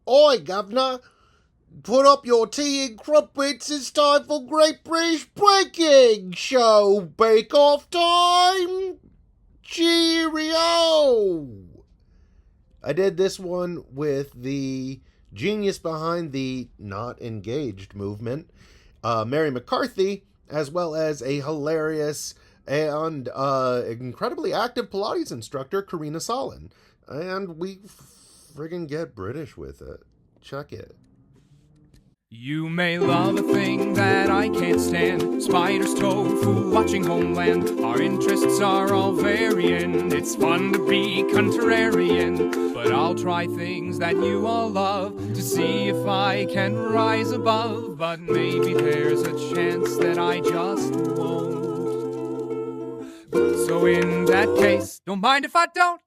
Oi, governor, put up your tea and crumpets. It's time for Great British Baking Show Bake-Off time. Cheerio! I did this one with the genius behind the Not Engaged movement, Mary McCarthy, as well as a hilarious and incredibly active Pilates instructor, Karina Sahlin. And we friggin' get British with it. Check it. You may love a thing that I can't stand, spiders, tofu, watching Homeland. Our interests are all varying. It's fun to be contrarian, but I'll try things that you all love to see if I can rise above. But maybe there's a chance that I just won't. So in that case, don't mind if I don't.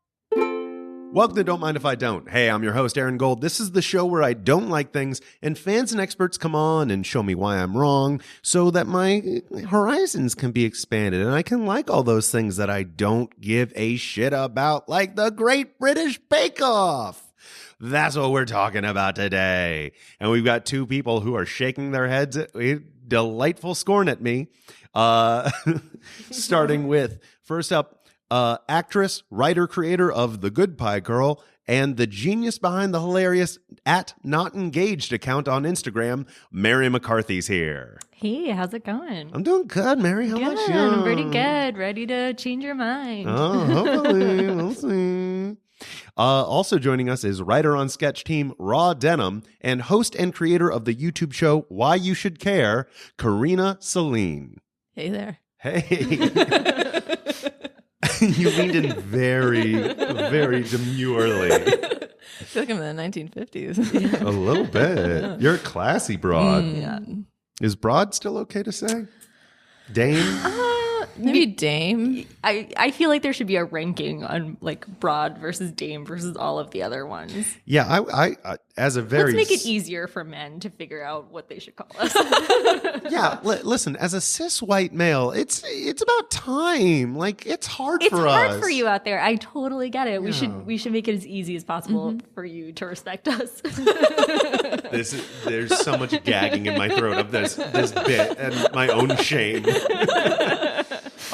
Welcome to Don't Mind If I Don't. Hey, I'm your host, Aaron Gold. This is the show where I don't like things, and fans and experts come on and show me why I'm wrong so that my horizons can be expanded and I can like all those things that I don't give a shit about, like the Great British Bake Off. That's what we're talking about today. And we've got two people who are shaking their heads at delightful scorn at me. Starting with, first up, actress, writer, creator of The Good Pie Girl, and the genius behind the hilarious @notengaged account on Instagram, Mary McCarthy's here. Hey, how's it going? I'm doing good, Mary. How about you? I'm pretty good. Ready to change your mind. Oh, hopefully. We'll see. Also joining us is writer on sketch team Raw Denim and host and creator of the YouTube show Why You Should Care, Karina Sahlin. Hey there. Hey. You leaned in very, very demurely. I feel like I'm in the 1950s. A little bit. Yeah. You're a classy broad. Yeah. Is broad still okay to say? Dame? Maybe dame. I feel like there should be a ranking on like broad versus dame versus all of the other ones. Yeah, I as a very... Let's make it easier for men to figure out what they should call us. Yeah, listen, as a cis white male, it's about time. Like, it's hard for us. It's hard for you out there. I totally get it. Yeah. We should make it as easy as possible for you to respect us. There's so much gagging in my throat of this bit and my own shame.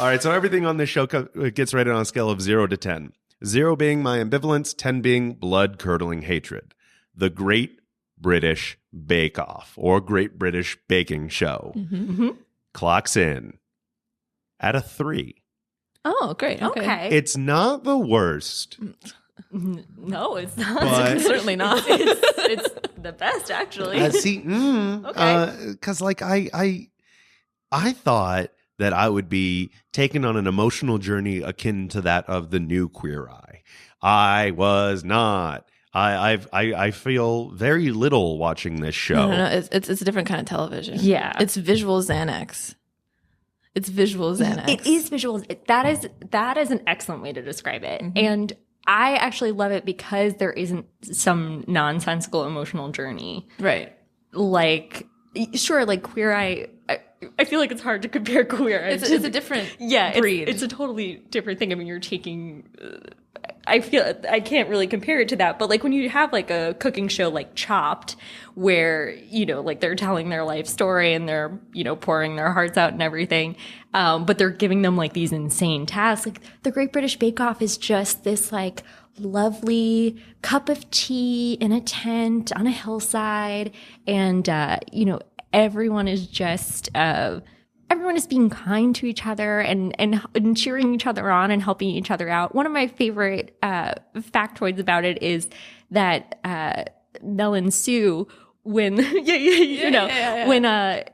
All right, so everything on this show gets rated on a scale of 0 to 10. 0 being my ambivalence, 10 being blood-curdling hatred. The Great British Bake Off, or Great British Baking Show, clocks in at a 3. Oh, great. Okay. It's not the worst. No, it's not. But certainly not. It's the best, actually. Okay. Because like I thought that I would be taken on an emotional journey akin to that of the new Queer Eye. I was not. I feel very little watching this show. No. It's a different kind of television. Yeah. It's visual Xanax. It's visual Xanax. It is visual. That is an excellent way to describe it. And I actually love it because there isn't some nonsensical emotional journey. Right. Like, sure, like Queer Eye, I feel like it's hard to compare Queer Eye. It's a different breed. It's a totally different thing. I mean, you're taking... I feel I can't really compare it to that, but like when you have like a cooking show like Chopped, where, you know, like they're telling their life story and they're, you know, pouring their hearts out and everything, but they're giving them like these insane tasks. Like the Great British Bake Off is just this like lovely cup of tea in a tent on a hillside, and you know, everyone is just everyone is being kind to each other and cheering each other on and helping each other out. One of my favorite factoids about it is that Mel and Sue, when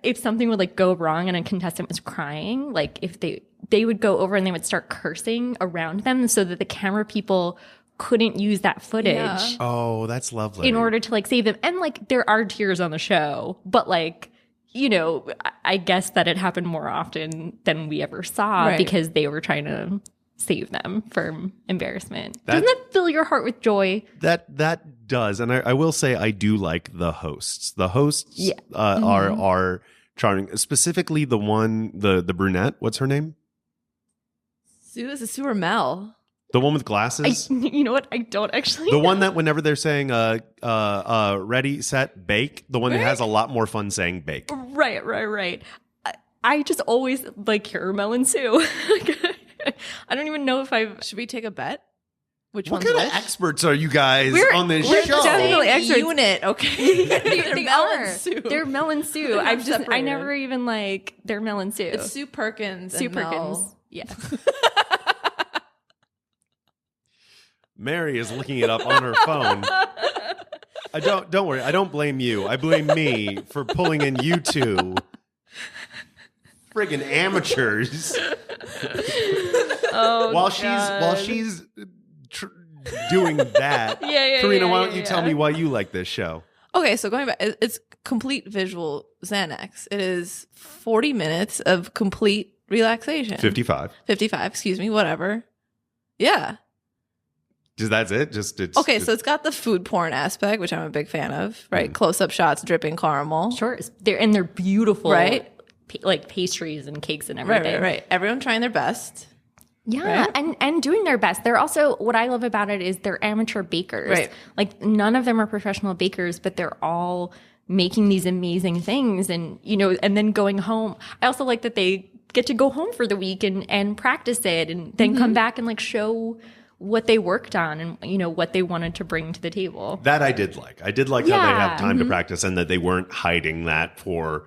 if something would like go wrong and a contestant was crying, like if they would go over and they would start cursing around them so that the camera people couldn't use that footage. Yeah. Oh, that's lovely. In order to like save them. And like there are tears on the show, but like, you know, I guess that it happened more often than we ever saw because they were trying to save them from embarrassment. Doesn't that fill your heart with joy? That does. And I will say I do like the hosts. The hosts are charming. Specifically the one, the brunette. What's her name? Sue. Is it Sue or Mel? The one with glasses? You know what? I don't actually The know. one that whenever they're saying ready, set, bake, the one that has a lot more fun saying bake. Right. I just always like caramel and Sue. I don't even know if I've... Should we take a bet? Which What one's kind which? of experts are you guys on this we're show? definitely experts. Unit, okay. They Mel are. and Sue. They're Mel and Sue. They're I separated. never even like they're Mel and Sue. It's Sue Perkins Sue and Perkins. Mel. Yeah. Mary is looking it up on her phone. Don't worry. I don't blame you. I blame me for pulling in you two friggin' amateurs. Oh, while she's doing that. Yeah, Karina, yeah, why don't yeah, you tell yeah. me why you like this show? Okay, so going back, it's complete visual Xanax. It is 40 minutes of complete relaxation. 55. 55, excuse me, whatever. Yeah. That's it? It's Okay, so it's got the food porn aspect, which I'm a big fan of, right? Close-up shots, dripping caramel. Sure. They're beautiful, Right. Like pastries and cakes and Right, everything. right. Everyone trying their best. Yeah, Right? and doing their best. They're also, what I love about it is they're amateur bakers. Right. Like none of them are professional bakers, but they're all making these amazing things and and then going home. I also like that they get to go home for the week and practice it and then come back and like show what they worked on and what they wanted to bring to the table. That I did like. I did like how they Yeah. have time to practice and that they weren't hiding that for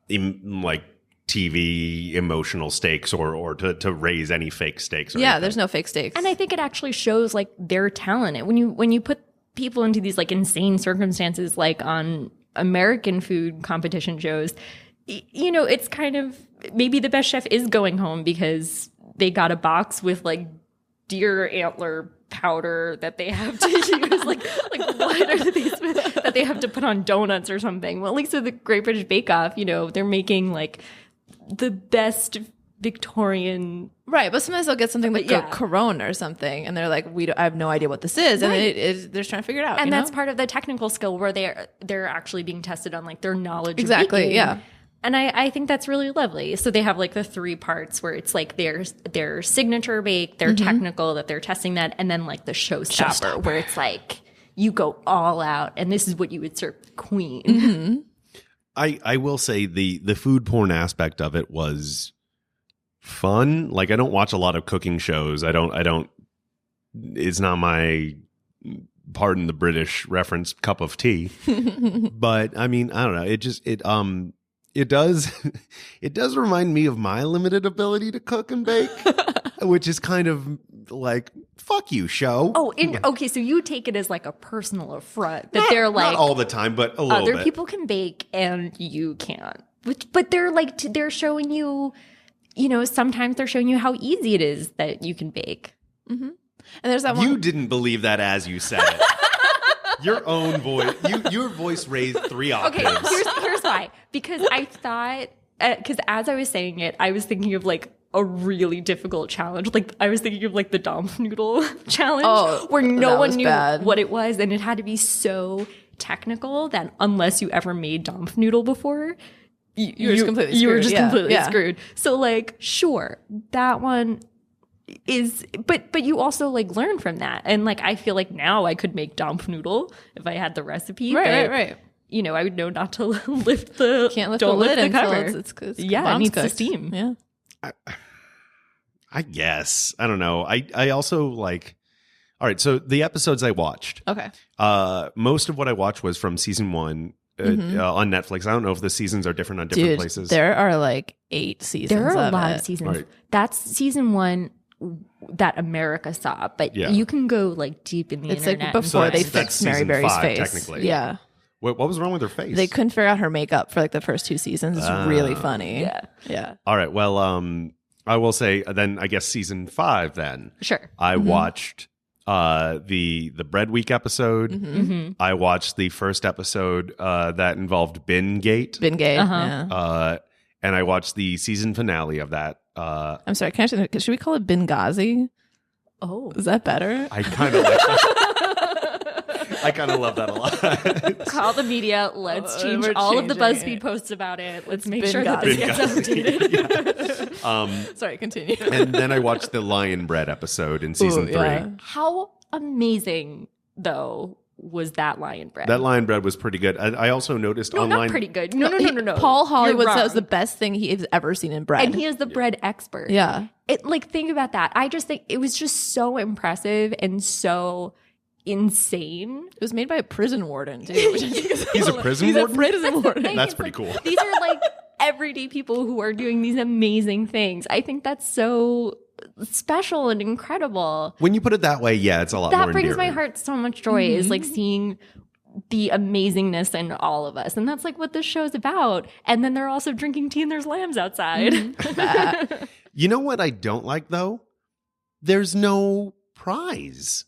like TV emotional stakes or to raise any fake stakes. Or Yeah, anything. there's no fake stakes. And I think it actually shows like their talent. When you put people into these like insane circumstances, like on American food competition shows, it's kind of maybe the best chef is going home because they got a box with like deer antler powder that they have to use. like what are these that they have to put on donuts or something? Well, at least with the Great British Bake Off, they're making like the best Victorian. Right, but sometimes they'll get something like Yeah. a Corona or something, and they're like, I have no idea what this is, and they're just trying to figure it out. And you that's know? part of the technical skill where they're actually being tested on like their knowledge. Exactly, Of baking. yeah. And I think that's really lovely. So they have like the 3 parts where it's like their signature bake, their technical that they're testing that, and then like the showstopper where it's like you go all out, and this is what you would serve the queen. I will say the food porn aspect of it was fun. Like I don't watch a lot of cooking shows. I don't it's not my, pardon the British reference, cup of tea. But I mean, I don't know. It does remind me of my limited ability to cook and bake, which is kind of like, fuck you, show. Oh, okay. So you take it as like a personal affront that they're like not all the time, but a little other bit. people can bake and you can't. But they're like they're showing you, sometimes they're showing you how easy it is that you can bake. And there's that one. You didn't believe that as you said it. Your own voice, your voice raised 3 Okay, octaves. here's why. Because I thought, because as I was saying it, I was thinking of like a really difficult challenge. Like I was thinking of like the Dampfnudel challenge, where no that one was knew bad. what it was, and it had to be so technical that unless you ever made Dampfnudel before, you were just completely you were screwed. just Yeah, completely yeah. screwed. So like, sure, that one is, but you also like learn from that, and like I feel like now I could make Dampfnudel if I had the recipe. but, Right. I would know not to lift the Can't lift don't the lid lift the until cover. it's Yeah, it bomb's needs to cooked. steam. Yeah. I guess. I don't know. I also like, all right, so the episodes I watched, Okay. most of what I watched was from season 1 on Netflix. I don't know if the seasons are different on different Dude, places. there are like 8 seasons. There are a lot it. of seasons. Right. That's season 1 that America saw, but Yeah. you can go like deep in the It's internet. like before they that's fixed Mary season Berry's 5, face. technically. Yeah. What was wrong with her face? They couldn't figure out her makeup for like the first 2 seasons. It's really funny. Yeah. Yeah. All right. Well, I will say then I guess season 5 then. Sure. I watched the Bread Week episode. Mm-hmm. I watched the first episode that involved Bin Gate. Been gay. Uh-huh. Yeah. And I watched the season finale of that. I'm sorry. Should we call it Benghazi? Oh. Is that better? I kind of like that. I kind of love that a lot. Call the media. Let's change we're all of the changing BuzzFeed it. posts about it. Let's make been sure that this gossip. gets updated. Sorry, continue. And then I watched the Lion Bread episode in season 3. Yeah. How amazing, though, was that lion bread? That Lion Bread was pretty good. I also noticed no, online. not pretty good. No. Paul Hollywood You're said it was the wrong. best thing he's ever seen in bread. And he is the bread expert. Yeah. Think about that. I just think it was just so impressive and so insane. It was made by a prison warden, too. Which I think is He's a prison He's warden? a prison warden. thing. That's It's pretty like, cool. These are like everyday people who are doing these amazing things. I think that's so special and incredible. When you put it that way, yeah, it's a lot more That brings my endearing. heart so much joy is like seeing the amazingness in all of us. And that's like what this show's about. And then they're also drinking tea and there's lambs outside. You know what I don't like, though? There's no prize.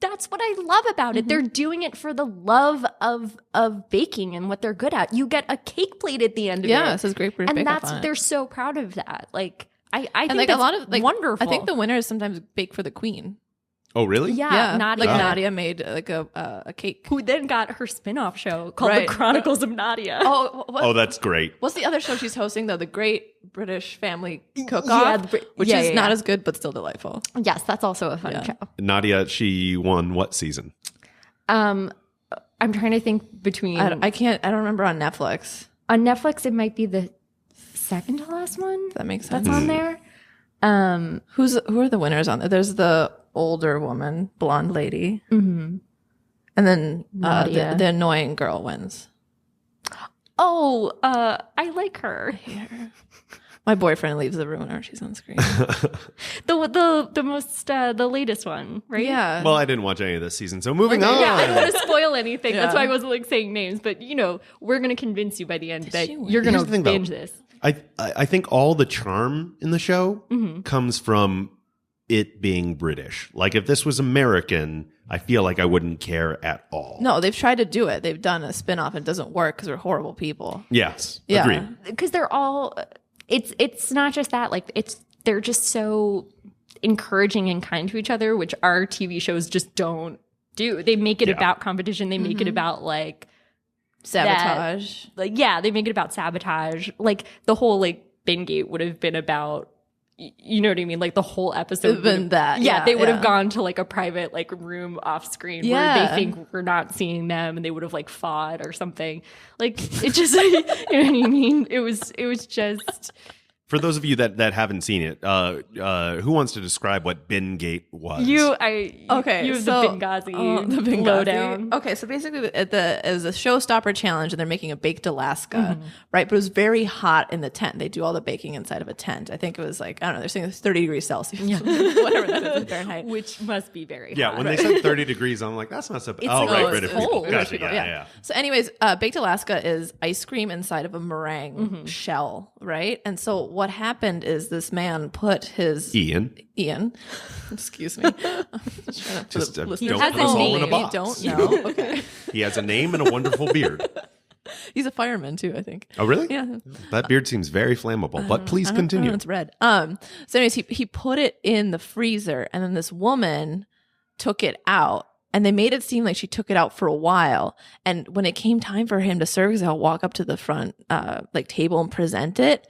That's what I love about it. They're doing it for the love of baking and what they're good at. You get a cake plate at the end of it. Yeah, it says Great British And Bake Off that's on it. they're so proud of that. Like I think And like that's a lot of like wonderful. I think the winners sometimes bake for the queen. Oh, really? yeah, Nadia, like Nadia made like a cake. who then got her spin-off show called Right. The Chronicles of Nadia. Oh, Oh, that's great. what's the other show she's hosting though? The Great British Family Cook-Off, which yeah, is yeah, not yeah. as good but still delightful. Yes, that's also a fun show. Nadia, she won what season? I'm trying to think between I don't remember on Netflix. on Netflix it might be the second to last one That makes sense. that's on there. Who are the winners on there? There's the older woman, blonde lady, and then Nadia. the annoying girl wins. Oh, I like her. My boyfriend leaves the room whenever she's on screen. The latest one, right? Yeah. Well, I didn't watch any of this season, so moving on. Yeah, I don't want to spoil anything. That's Yeah. why I wasn't like saying names. But we're gonna convince you by the end that she win? you're gonna Here's the thing, though. binge this. I think all the charm in the show Mm-hmm. comes from it being British. Like if this was American, I feel like I wouldn't care at all. No, they've tried to do it. They've done a spin-off and it doesn't work because they're horrible people. Yes. Yeah. Agreed. Because they're all. It's not just that. Like they're just so encouraging and kind to each other, which our TV shows just don't do. They make it Yeah. about competition. They make it about like Sabotage. they make it about sabotage. Like the whole like Bingate would have been about, you know what I mean? Like the whole episode It would've been would've- that, Yeah, yeah, they would have yeah. gone to like a private like room off screen where Yeah. they think we're not seeing them, and they would have like fought or something. Like it just, you know what I mean? It was just. For those of you that haven't seen it, who wants to describe what Bingate was? Okay, you have the Benghazi, the Benghazi. lowdown. Okay, so basically, it was a showstopper challenge, and they're making a baked Alaska, right? But it was very hot in the tent. They do all the baking inside of a tent. I think it was like, I don't know, they're saying it's 30 degrees Celsius, whatever that is in Fahrenheit. Which must be very Yeah, hot. when they said 30 degrees, I'm like, that's not so bad. It's Oh, like- right, oh, British it's people. cold. Gotcha, People, yeah. So, anyways, baked Alaska is ice cream inside of a meringue shell, right? And so what happened is this man put his Ian. excuse me, Just don't He put has us a all in a name. box. don't know. Okay, He has a name and a wonderful beard. he's a fireman too, I think. Oh, really? Yeah. That beard seems very flammable, but please I don't continue. know, it's red. So anyways, he put it in the freezer, and then this woman took it out, and they made it seem like she took it out for a while. And when it came time for him to serve, because I'll walk up to the front like table and present it,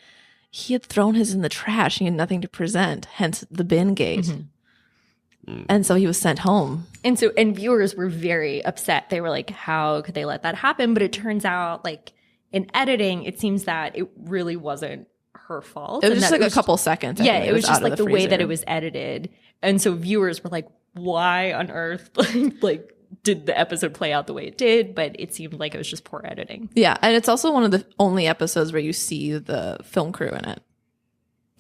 he had thrown his in the trash. He had nothing to present, hence the bin gate. And so he was sent home. And viewers were very upset. They were like, how could they let that happen? But it turns out, like, in editing, it seems that it really wasn't her fault. It was and just that like a couple seconds. I Yeah, think it was out just of like the way that freezer. it was edited. And so viewers were like, why on earth like did the episode play out the way it did? But it seemed like it was just poor editing. Yeah, and it's also one of the only episodes where you see the film crew in it.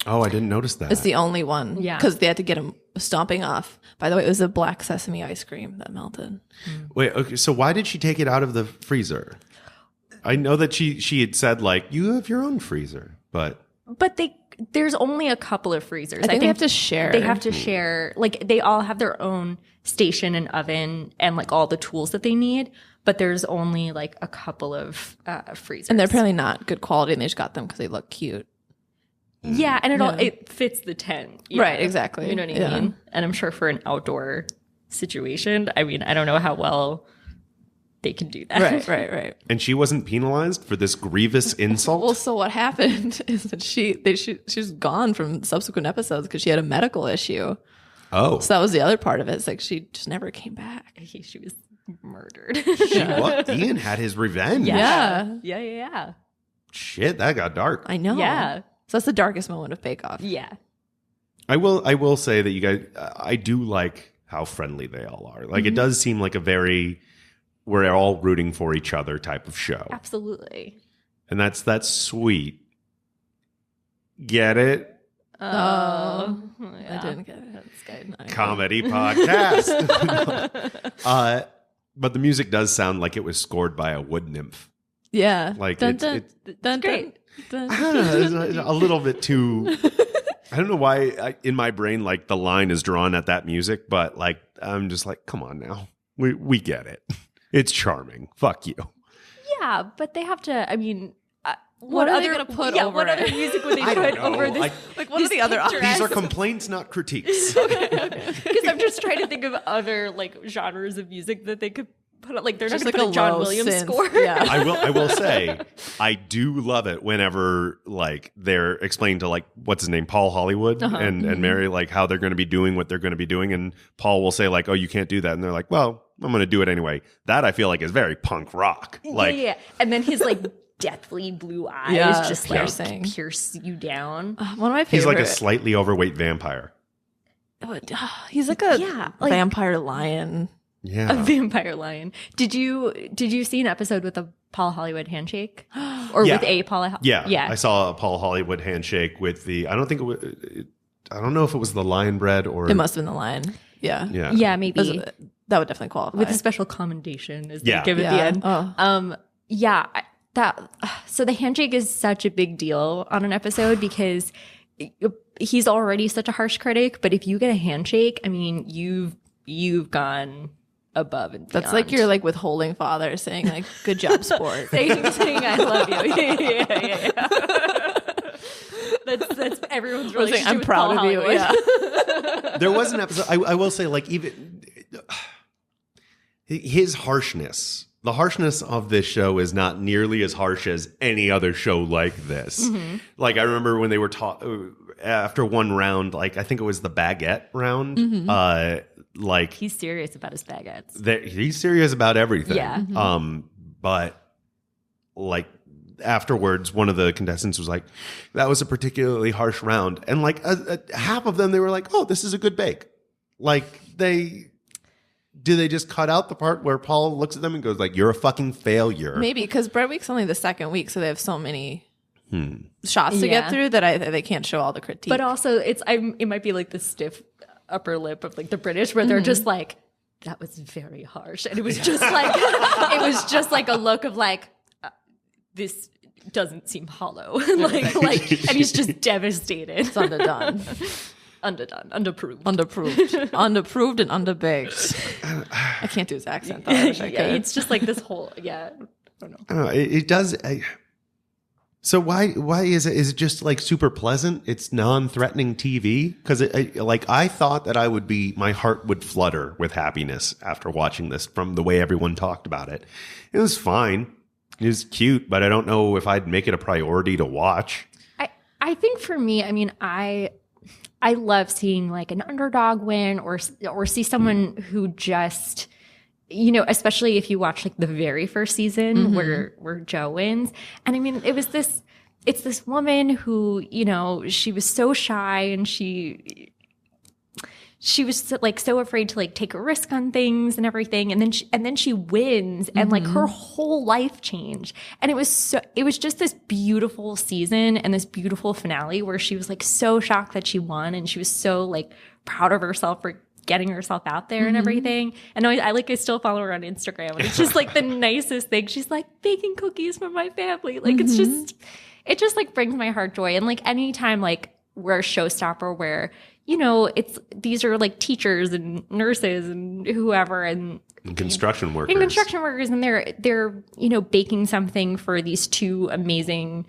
Oh, I didn't notice that. It's the only one. Yeah. Because they had to get him stomping off. By the way, it was a black sesame ice cream that melted. Wait, okay, so why did she take it out of the freezer? I know that she had said, like, you have your own freezer, but There's only a couple of freezers. I think they have to share. They have to share. Like they all have their own station and oven and like all the tools that they need. But there's only like a couple of freezers. And they're apparently not good quality, and they just got them because they look cute. and it fits the tent. Right, exactly. You know what I Yeah. mean? And I'm sure for an outdoor situation. I mean, I don't know how well they can do that. Right. And she wasn't penalized for this grievous insult? Well, so what happened is that she's gone from subsequent episodes because she had a medical issue. Oh. So that was the other part of it. It's like she just never came back. She was murdered. What? Ian had his revenge. Yeah. Shit, that got dark. I know. Yeah. So that's the darkest moment of Bake Off. Yeah. I will say that you guys, I do like how friendly they all are. Like, it does seem like a very, we're all rooting for each other type of show. Absolutely. And that's sweet. Get it? I Yeah. didn't get it. That's good. Comedy podcast. But the music does sound like it was scored by a wood nymph. Yeah. Like, dun, it's- dun, it's- dun, great. dun, I don't know, it's a little bit too. I don't know why in my brain, like, the line is drawn at that music, but like, I'm just like, come on now. We get it. It's charming. Fuck you. Yeah, but they have to, I mean, What are they gonna put over what it? other music would they I don't put know. over this? Like, what are the other options? These are complaints, not critiques. Because I'm just trying to think of other like genres of music that they could put up. Like they're Just not like going to put a John low Williams synth. score. Yeah. I will say, I do love it whenever like they're explaining to like what's his name, Paul Hollywood and Mary, like how they're going to be doing what they're going to be doing, and Paul will say like, "Oh, you can't do that," and they're like, "Well, I'm going to do it anyway." That I feel like is very punk rock. Like, yeah. And then his like deathly blue eyes Yeah, just piercing. like pierce you down. One of my favorite. he's like a slightly overweight vampire. He's like a Like- vampire lion. Yeah. A vampire lion. Did you see an episode with a Paul Hollywood handshake, or Yeah. with a Paul? Yeah. I saw a Paul Hollywood handshake with the. I don't think it was. I don't know if it was the lion bread or. It must have been the lion. Yeah. Yeah. Yeah, maybe That would definitely qualify. with a special commendation as Yeah. they give at the Yeah. end. Oh. Yeah, so the handshake is such a big deal on an episode because he's already such a harsh critic, but if you get a handshake, I mean, you've gone above and beyond. That's like your like withholding father saying like, "Good job, sport." saying I love you. Yeah. That's everyone's Or saying, relationship "I'm with proud Paul of you." Hollywood. Yeah. There was an episode. I will say, like, even his harshness. The harshness of this show is not nearly as harsh as any other show like this. Like, I remember when they were taught after one round, like, I think it was the baguette round. Like, He's serious about his baguettes. he's serious about everything. Yeah. But like afterwards, one of the contestants was like, "That was a particularly harsh round," and like half of them, they were like, "Oh, this is a good bake." Like they just cut out the part where Paul looks at them and goes like, "You're a fucking failure." Maybe because Bread Week's only the second week, so they have so many shots to get through that they can't show all the critique. But also, it might be like the stiff upper lip of like the British, where they're just like, "That was very harsh," and it was just like a look of like, this doesn't seem hollow, like, and he's just devastated. it's underdone, Underdone, underproved. underproved, and underbaked. I can't do his accent. Though. I wish I could. It's just like this whole I don't know. I don't know. It does. So why is it? Is it just like super pleasant? It's non-threatening TV because like I thought that my heart would flutter with happiness after watching this from the way everyone talked about it. It was fine. It was cute, but I don't know if I'd make it a priority to watch. I think for me, I mean, I love seeing like an underdog win or see someone who just, especially if you watch like the very first season where Joe wins. And I mean, it's this woman who, she was so shy and she was like so afraid to like take a risk on things and everything. And then she wins and like her whole life changed. And it was just this beautiful season and this beautiful finale where she was like so shocked that she won. And she was so like proud of herself for getting herself out there and everything. And I still follow her on Instagram and it's just like the nicest thing. She's like baking cookies for my family. Like it just like brings my heart joy. And like anytime like we're a showstopper where, these are like teachers and nurses and whoever and Construction workers. and they're baking something for these two amazing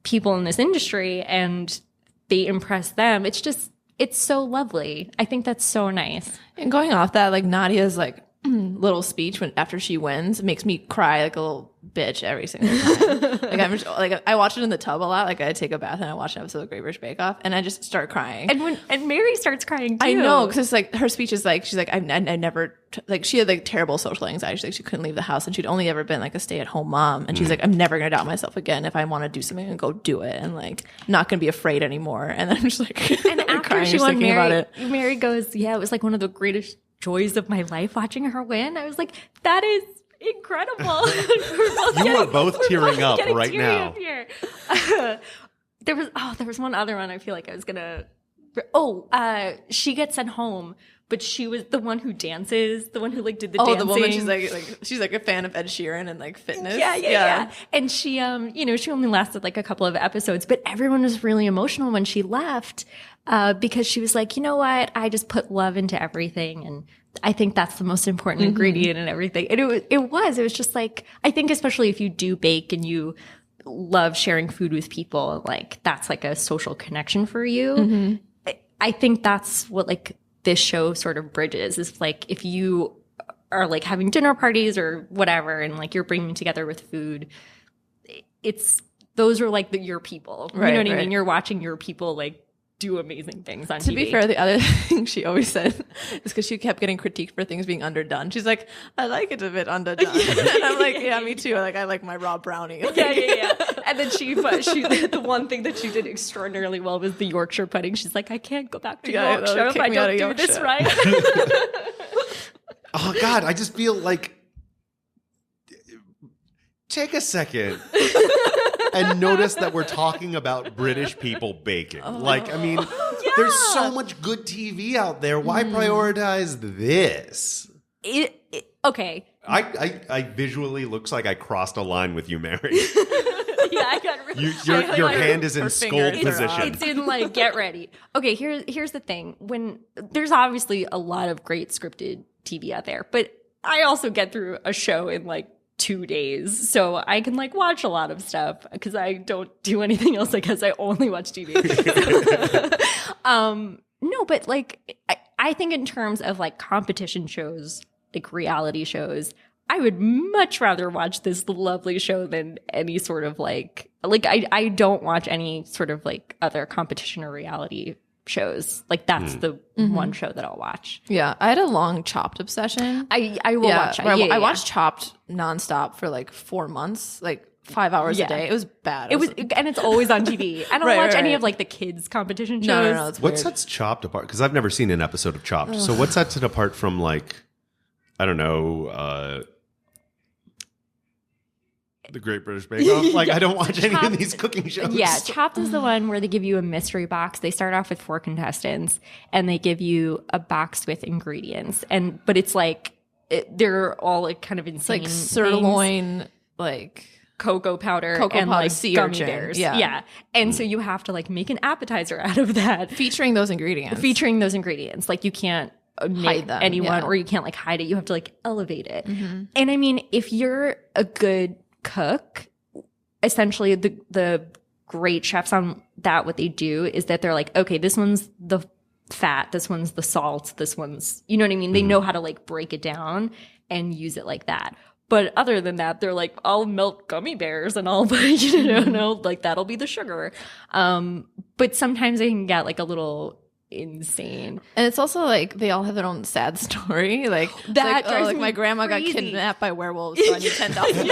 people in this industry and they impress them. It's just it's so lovely. I think that's so nice. And going off that, like Nadia's like little speech after she wins makes me cry like a little bitch every single time. Like I watch it in the tub a lot. Like I take a bath and I watch an episode of Great British Bake Off and I just start crying. And Mary starts crying too. I know, because it's like her speech is like she's like I never like she had like terrible social anxiety. She's like she couldn't leave the house and she'd only ever been like a stay-at-home mom. And she's like, I'm never gonna doubt myself again. If I want to do something, I'm gonna go do it and like not gonna be afraid anymore. And then I'm just like and after she won, Mary goes, yeah, it was like one of the greatest joys of my life watching her win. I was like, that is incredible. You are both tearing up right now. There was one other one I feel like I was gonna she gets sent home, but she was the one who dances, the one who like did the dancing. The woman she's like a fan of Ed Sheeran and like fitness. Yeah. And she she only lasted like a couple of episodes, but everyone was really emotional when she left. Because she was like, you know what? I just put love into everything. And I think that's the most important ingredient in everything. And it was just like, I think especially if you do bake and you love sharing food with people, like that's like a social connection for you. Mm-hmm. I think that's what like this show sort of bridges is like, if you are like having dinner parties or whatever, and like you're bringing together with food, those are like your people. You know what I mean? You're watching your people like do amazing things on TV. To be fair, the other thing she always said is because she kept getting critiqued for things being underdone. She's like, I like it a bit underdone. And I'm like, yeah, me too. Like, I like my raw brownie. Yeah. And then she the one thing that she did extraordinarily well was the Yorkshire pudding. She's like, I can't go back to Yorkshire if I don't do this right. Oh, God, I just feel like, take a second and notice that we're talking about British people baking. Like, I mean, there's so much good TV out there. Why prioritize this? Okay. I visually looks like I crossed a line with you, Mary. Yeah, I got your hand is in scold position. It's in like get ready. Okay, here's the thing. When there's obviously a lot of great scripted TV out there, but I also get through a show in like 2 days, so I can like watch a lot of stuff because I don't do anything else. I guess I only watch TV. No, but like I think in terms of like competition shows, like reality shows, I would much rather watch this lovely show than any sort of like I don't watch any sort of like other competition or reality shows. Like that's the one show that I'll watch. Yeah, I had a long Chopped obsession. I will watch. I watched Chopped nonstop for like 4 months, like 5 hours a day. It was bad. And it's always on TV. I don't watch any of like the kids competition shows. No, what sets Chopped apart? Because I've never seen an episode of Chopped. So what sets it apart from like, I don't know, the Great British Bake Off? Like, I don't watch any of these cooking shows. Yeah, Chopped is the one where they give you a mystery box. They start off with 4 contestants, and they give you a box with ingredients. But it's like, they're all like kind of insane. It's like sirloin, things. Like cocoa powder and like sea gummy urchin. bears. Yeah. And so you have to like make an appetizer out of that. Featuring those ingredients. Like you can't hide them, anyone or you can't like hide it. You have to like elevate it. Mm-hmm. And I mean, if you're a good cook, essentially the great chefs on that, what they do is that they're like, okay, this one's the fat, this one's the salt, this one's, you know what I mean? They know how to like break it down and use it like that. But other than that, they're like, I'll melt gummy bears and I'll, like that'll be the sugar. But sometimes they can get like a little insane. And it's also like they all have their own sad story. Like that like my grandma crazy. Got kidnapped by werewolves, so I need $10,000.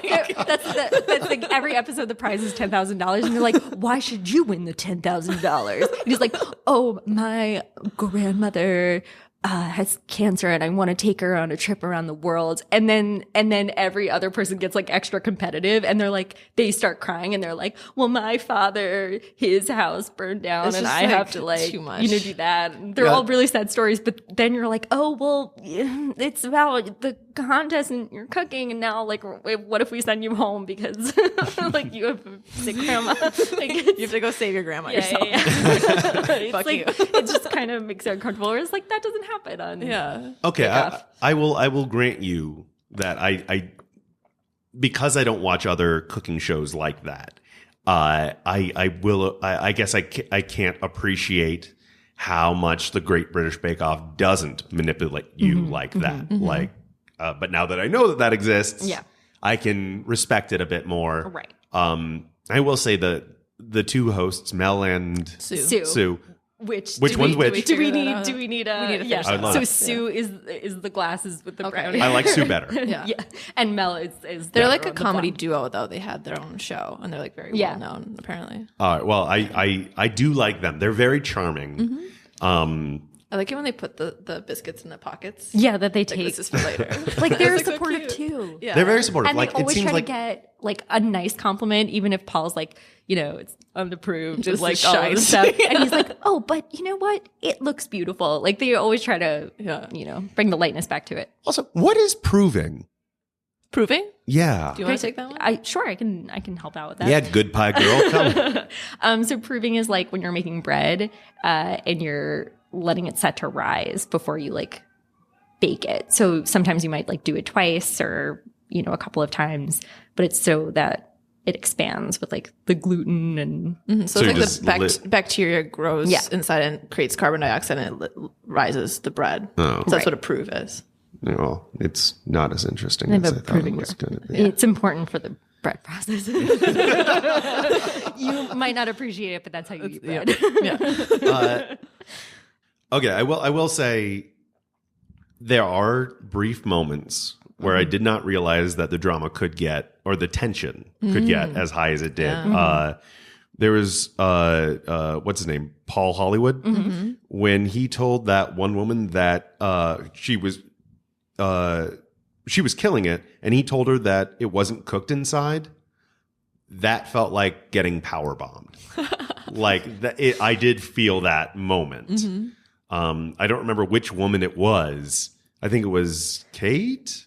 Yeah. That's like every episode the prize is $10,000 and they're like, why should you win the $10,000? And he's like, oh, my grandmother has cancer and I want to take her on a trip around the world. And then every other person gets like extra competitive and they're like, they start crying and they're like, well, my father, his house burned down and I have to like, too much. do that. And they're all really sad stories. But then you're like, oh, well, it's about the contest and you're cooking. And now like, what if we send you home because like you have a sick grandma? Like, you have to go save your grandma yourself. It's Fuck like, you. it just kind of makes it uncomfortable. It's like, that doesn't happen on Okay, I will grant you that I because I don't watch other cooking shows like that, I guess I can't appreciate how much the Great British Bake Off doesn't manipulate you like that. Like, but now that I know that exists, I can respect it a bit more. Right. I will say that the two hosts, Mel and Sue. Which one's which? Do we need a yeah. So Sue is the glasses with the brown. I like Sue better. yeah. And Mel is They're like a comedy duo, though. They had their own show, and they're like very well known, apparently. Well, I do like them. They're very charming. I like it when they put the biscuits in the pockets. Yeah, that they Like, take. this is for later. Like they're It's, like, so supportive cute. too. Yeah. They're very supportive. And Like they it always seems try like to get like a nice compliment, even if Paul's like, it's unapproved This and like is all shiny. this stuff. And he's like, oh, but you know what? It looks beautiful. Like they always try to, bring the lightness back to it. also what is proving? Proving? Yeah. Do you want to take that one? I can help out with that. Yeah, good pie girl. Come. So proving is like when you're making bread and you're letting it set to rise before you like bake it. So sometimes you might like do it twice or a couple of times, but it's so that it expands with like the gluten and So So it's like the bacteria grows Yeah. inside and creates carbon dioxide and it rises the bread. Oh. So that's what a prove is. No, it's not as interesting have as a I thought it proving was going to be. it's important for the bread process. You might not appreciate it, but that's how you eat bread. Yeah. Okay, I will say there are brief moments where I did not realize that the drama could get, or the tension could get as high as it did. There was what's his name, Paul Hollywood, when he told that one woman that she was killing it, and he told her that it wasn't cooked inside. That felt like getting power bombed. Like that, I did feel that moment. I don't remember which woman it was. I think it was Kate.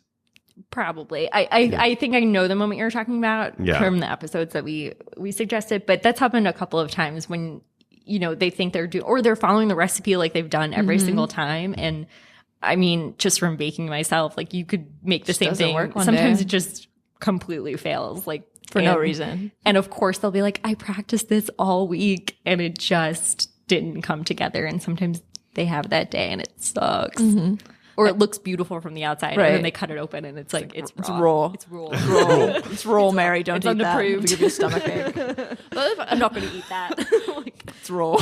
Probably. I think I know the moment you're talking about from the episodes that we suggested, but that's happened a couple of times when, they think they're following the recipe like they've done every single time. And I mean, just from baking myself, like you could make the same thing. Work one Sometimes day. it just completely fails. Like For no reason. And of course they'll be like, I practiced this all week and it just didn't come together. And sometimes they have that day and it sucks. Or it looks beautiful from the outside, and then they cut it open, and it's like it's raw. It's raw. It's raw, Mary. Don't It's eat that. unapproved. It'll give you a stomach ache. I'm not going to eat that. It's raw.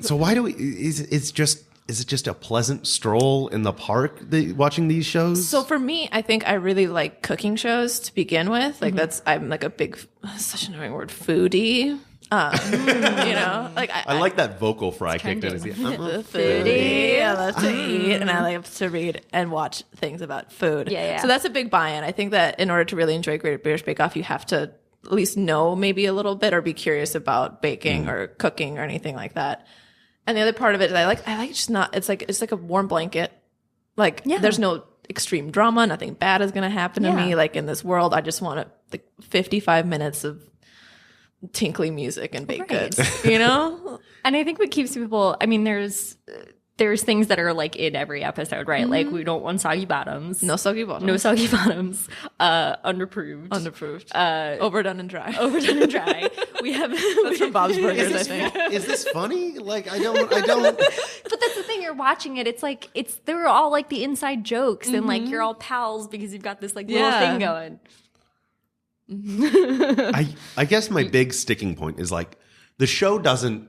So why do we? Is it just a pleasant stroll in the park watching these shows? So for me, I think I really like cooking shows to begin with. Like I'm like a big, such an annoying word, foodie. Like I like that vocal fry kicked in. trendy. I'm a foodie. I love to eat and I like to read and watch things about food. Yeah. So that's a big buy-in. I think that in order to really enjoy Great British Bake Off, you have to at least know maybe a little bit or be curious about baking or cooking or anything like that. And the other part of it is I like just not, it's like a warm blanket. Like there's no extreme drama. Nothing bad is going to happen to me. Like in this world, I just want 55 minutes of tinkly music and baked goods, And I think what keeps people, I mean, there's things that are like in every episode, right? Like we don't want soggy bottoms. No soggy bottoms. No soggy bottoms. Underproved. Overdone and dry. Overdone and dry. We have That's from Bob's Burgers, I think. Is this funny? Like I don't. But that's the thing, you're watching it. It's like they're all like the inside jokes and like you're all pals because you've got this like little thing going. I guess my big sticking point is like the show doesn't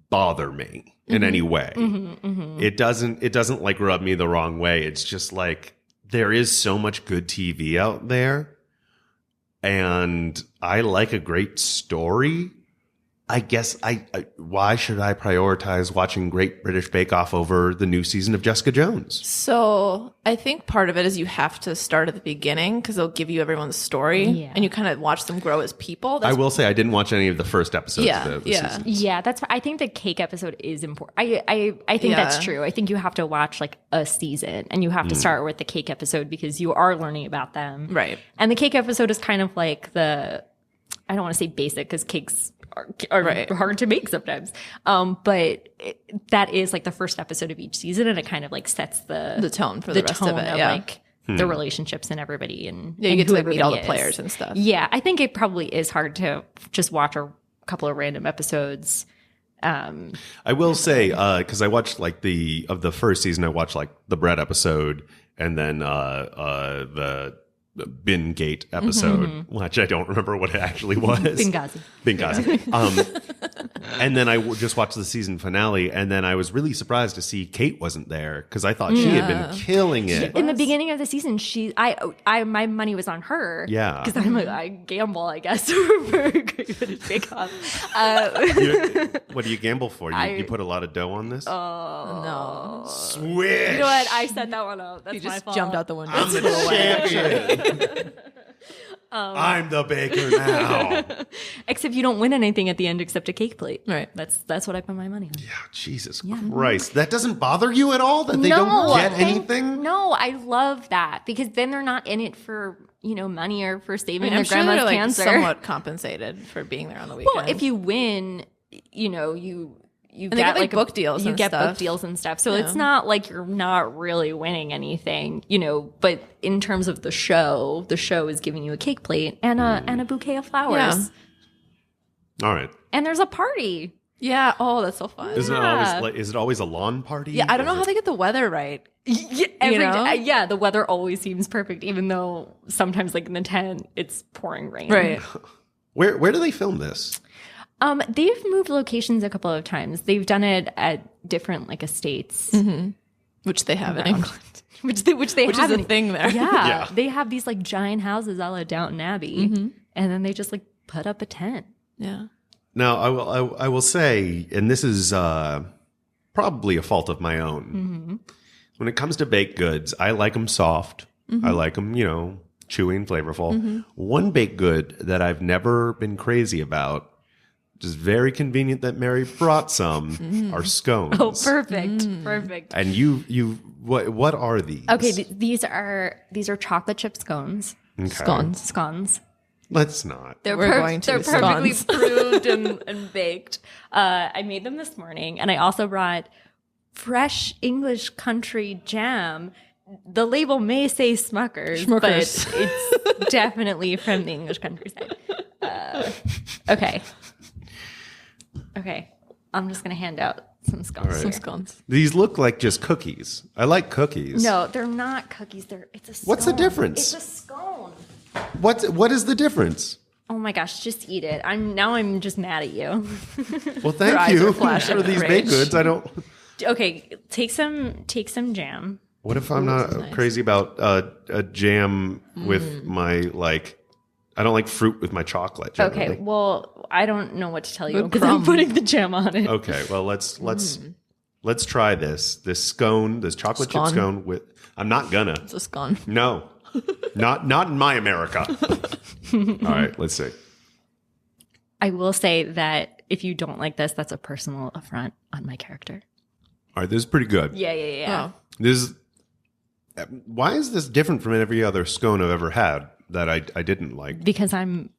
bother me in any way. It doesn't like rub me the wrong way. It's just like there is so much good TV out there, and I like a great story. I guess why should I prioritize watching Great British Bake Off over the new season of Jessica Jones? So I think part of it is you have to start at the beginning because they'll give you everyone's story and you kind of watch them grow as people. I will say I didn't watch any of the first episodes of the season. Yeah, that's. I think the cake episode is important. I think that's true. I think you have to watch like a season, and you have to start with the cake episode because you are learning about them, Right. And the cake episode is kind of like I don't want to say basic because cakes are hard to make sometimes, but that is like the first episode of each season, and it kind of like sets the The tone for the rest of it. Yeah. Like the relationships and everybody and Yeah, you and get who to like, meet all the everybody players is. and stuff. Yeah, I think it probably is hard to just watch a couple of random episodes. I will say, because I watched like the first season, I watched like the bread episode and then the Bin Gate episode, which I don't remember what it actually was. Benghazi. And then I just watched the season finale, and then I was really surprised to see Kate wasn't there because I thought she had been killing it. In the beginning of the season, my money was on her. Yeah. Because I gamble, I guess, for Big Off. What do you gamble for? You put a lot of dough on this? No. Swish! You know what? I set that one up. That's You my just fault. jumped out the window. I'm the champion. I'm the baker now. Except you don't win anything at the end except a cake plate. Right. That's what I put my money on. Yeah, Jesus Christ. That doesn't bother you at all that they No, don't get thank- anything? No, I love that because then they're not in it for money or for saving I'm their sure grandma's they're like cancer. somewhat compensated for being there on the weekend. Well, if you win, you And they get, like, book deals You and get stuff. book deals and stuff. So Yeah. it's not like you're not really winning anything, But in terms of the show is giving you a cake plate and a bouquet of flowers, All right. and there's a party. Yeah. Oh, that's so fun. Is Yeah. it always a lawn party? Yeah, I don't know Is how it- they get the weather right. Every know? day, yeah, the weather always seems perfect, even though sometimes, like in the tent, it's pouring rain. Right. Where do they film this? They've moved locations a couple of times. They've done it at different estates, Which they have in around- England. which they Which have is a in- thing there. Yeah, Yeah. they have these like giant houses a la Downton Abbey, and then they just like put up a tent. Yeah. Now, I will say, and this is probably a fault of my own. When it comes to baked goods, I like them soft. I like them, chewy and flavorful. One baked good that I've never been crazy about, which is very convenient that Mary brought some, are scones. Oh, perfect. And what are these? Okay, these are chocolate chip scones. Okay. Scones. Let's not. They're We're going to they're perfectly scones. brewed and baked. I made them this morning, and I also brought fresh English country jam. The label may say Smuckers, but it's definitely from the English countryside. Okay. I'm just gonna hand out some scones. right. Some here. scones. These look like just cookies. I like cookies. No, they're not cookies. It's a scone. What's the difference? It's a scone. What is the difference? Oh my gosh, just eat it. I'm just mad at you. Well, Your thank eyes you are flashing for these with baked rage. goods. I don't. Okay, take some jam. What if I'm not crazy about a jam with my I don't like fruit with my chocolate. Okay, generally. well, I don't know what to tell you With because I'm crumbs. putting the jam on it. Okay. Well, let's try this scone, this chocolate chip Scone. scone with. I'm not gonna. It's a scone. No, not in my America. All right. Let's see. I will say that if you don't like this, that's a personal affront on my character. All right. This is pretty good. Yeah. Oh. This is. Why is this different from every other scone I've ever had that I didn't like? Because I'm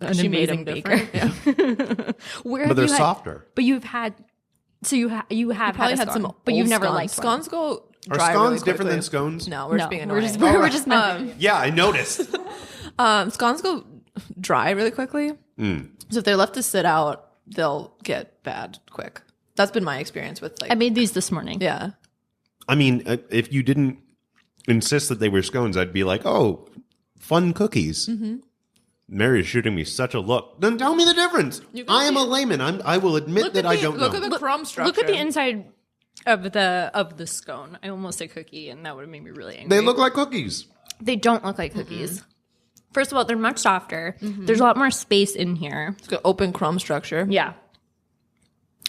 an She made amazing them baker. different. Yeah. Where But have they're you had- softer. But you've had, so you have Probably a had scone, some, but you've old never scones. liked one. Scones go Are dry scones really different quickly. than scones? No, we're just being annoying. we're just messing. Yeah, I noticed. Scones go dry really quickly. So if they're left to sit out, they'll get bad quick. That's been my experience with I made these this morning. yeah. I mean, if you didn't insist that they were scones, I'd be like, oh, fun cookies. Mary is shooting me such a look. Then tell me the difference. You can I am see- a layman. I will admit that I don't know. Look at the crumb structure. Look at the inside of the scone. I almost said cookie, and that would have made me really angry. They look like cookies. They don't look like cookies. First of all, they're much softer. There's a lot more space in here. It's got open crumb structure. Yeah.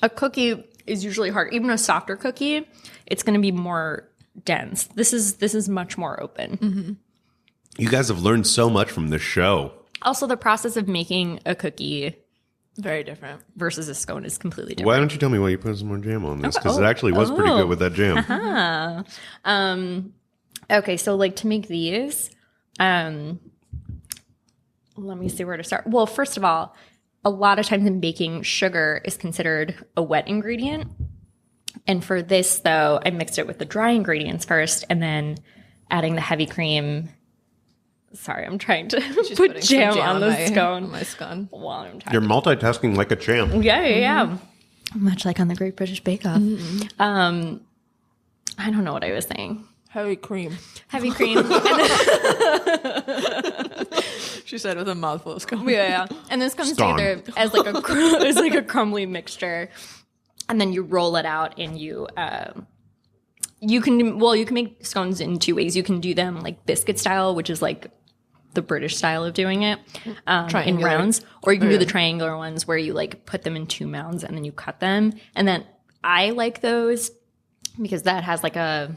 A cookie is usually hard. Even a softer cookie, it's going to be more dense. This is much more open. You guys have learned so much from this show. Also, the process of making a cookie Very different. versus a scone is completely different. Why don't you tell me why you put some more jam on this? Because it actually was pretty good with that jam. Okay, so like to make these, let me see where to start. Well, first of all, a lot of times in baking, sugar is considered a wet ingredient. And for this, though, I mixed it with the dry ingredients first and then adding the heavy cream. Sorry, I'm trying to She's put putting some jam on the on scone. my scone. While I'm You're talking. multitasking like a champ. Yeah. Much like on the Great British Bake Off. I don't know what I was saying. Heavy cream. Heavy cream. She said with a mouthful of scone. Yeah. And this comes Scone. together as like a crumbly mixture, and then you roll it out, and you can make scones in two ways. You can do them like biscuit style, which is like the British style of doing it, in Triangular. rounds, or you can do the triangular ones where you like put them in two mounds and then you cut them. And then I like those because that has like it